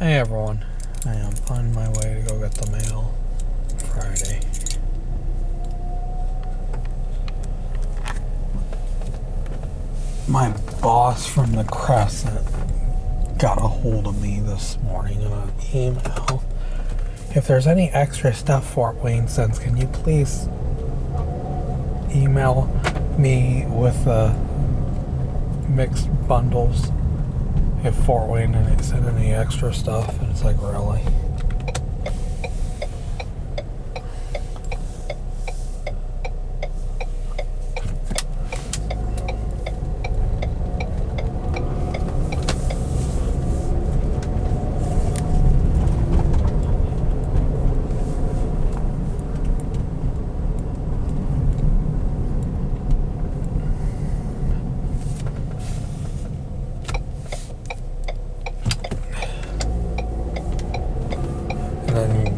Hey everyone, I am on my way to go get the mail Friday. My boss from the Crescent got a hold of me this morning in an email. If there's any extra stuff Fort Wayne sends, can you please email me with the mixed bundles if Fort Wayne didn't send any extra stuff? And it's like, really?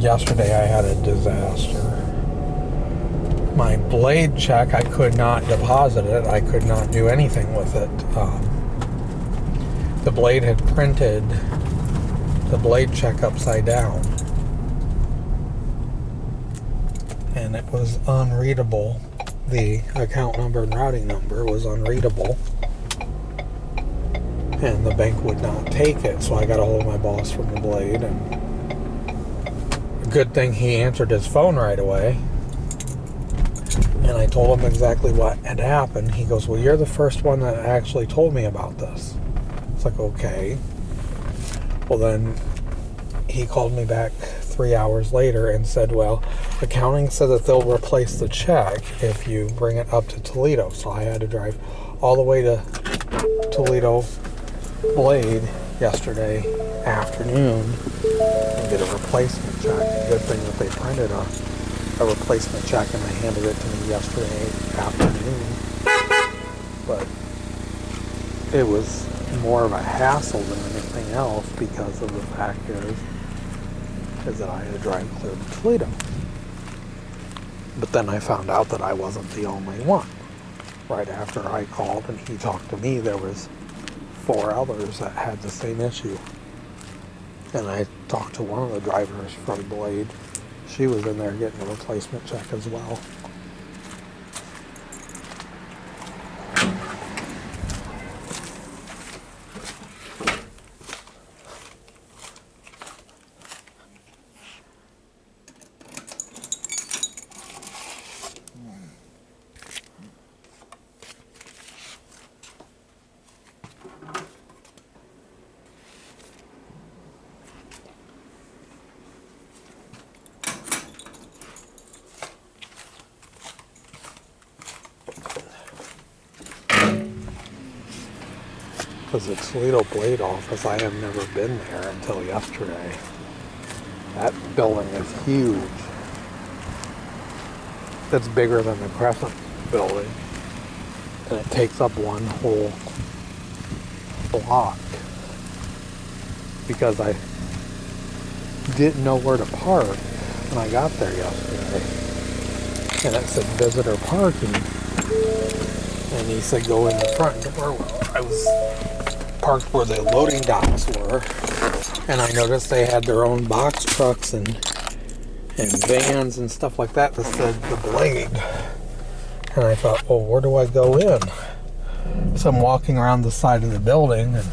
Yesterday I had a disaster. My blade check, I could not deposit it. I could not do anything with it. The blade had printed the blade check upside down. And it was unreadable. The account number and routing number was unreadable. And the bank would not take it. So I got a hold of my boss from the blade, and good thing he answered his phone right away. And I told him exactly what had happened. He goes, well, you're the first one that actually told me about this. It's like, okay. Well, then he called me back 3 hours later and said, well, accounting said that they'll replace the check if you bring it up to Toledo. So I had to drive all the way to Toledo Blade yesterday afternoon and get a replacement check. Good thing that they printed a replacement check and they handed it to me yesterday afternoon. But it was more of a hassle than anything else because of the fact is that I had to drive clear to Toledo. But then I found out that I wasn't the only one. Right after I called and he talked to me, there was 4 others that had the same issue. And I talked to one of the drivers from Blade. She was in there getting a replacement check as well. Because the Toledo Blade office, I have never been there until yesterday. That building is huge. It's bigger than the Crescent building. And it takes up one whole block. Because I didn't know where to park when I got there yesterday. And it said visitor parking. And he said go in the front door. Well, I was parked where the loading docks were, and I noticed they had their own box trucks and vans and stuff like that said the Blade. And I thought, well, where do I go in? So I'm walking around the side of the building, and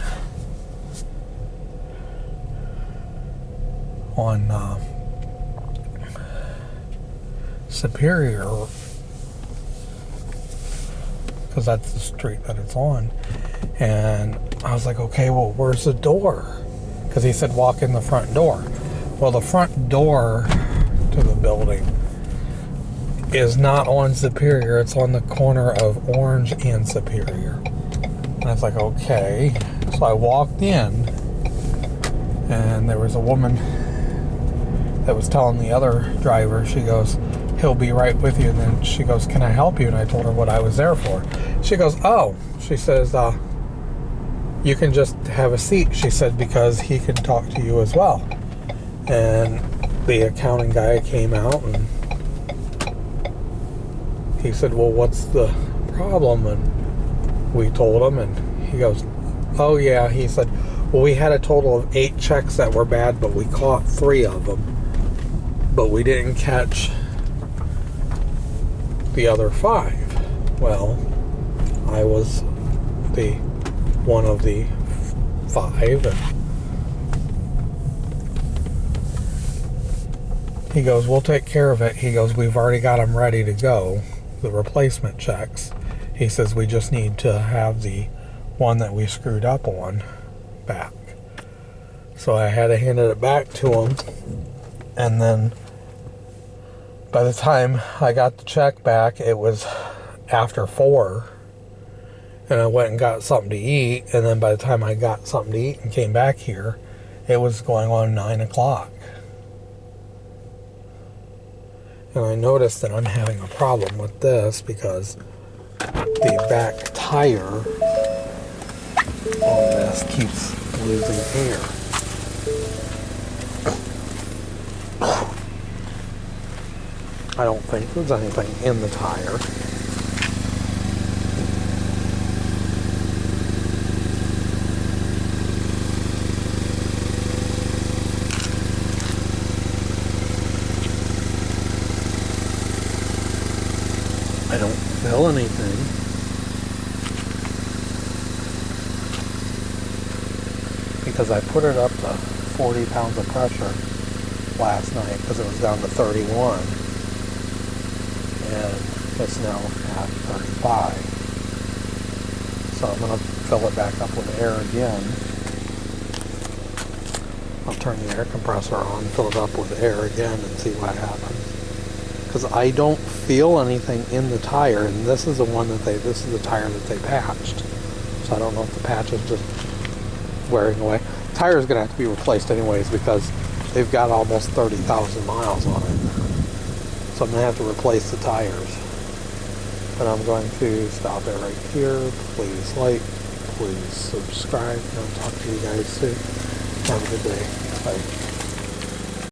on Superior, because that's the street that it's on. And I was like, okay, well, where's the door? Because he said walk in the front door. Well, the front door to the building is not on Superior. It's on the corner of Orange and Superior. And I was like, okay. So I walked in, and there was a woman that was telling the other driver, she goes, he'll be right with you. And then she goes, can I help you? And I told her what I was there for. She goes, oh. She says, you can just have a seat, she said, because he can talk to you as well. And the accounting guy came out and he said, well, what's the problem? And we told him, and he goes, oh yeah, he said, Well, we had a total of 8 checks that were bad, but we caught 3 of them. But we didn't catch the other 5. Well, I was the one of the 5. And he goes, we'll take care of it. He goes, we've already got them ready to go, the replacement checks. He says, we just need to have the one that we screwed up on back. So I had to hand it back to him. And then by the time I got the check back, it was after 4. And I went and got something to eat. And then by the time I got something to eat and came back here, it was going on 9 o'clock. And I noticed that I'm having a problem with this because the back tire on this keeps losing air. I don't think there's anything in the tire. I don't feel anything. Because I put it up to 40 pounds of pressure last night because it was down to 31. And it's now at 35. So I'm going to fill it back up with air again. I'll turn the air compressor on, fill it up with air again, and see what happens. Because I don't feel anything in the tire, and this is the one that this is the tire that they patched. So I don't know if the patch is just wearing away. The tire is going to have to be replaced anyways because they've got almost 30,000 miles on it. So I'm going to have to replace the tires. And I'm going to stop it right here. Please like, please subscribe, and I'll talk to you guys soon. Have a good day. Bye.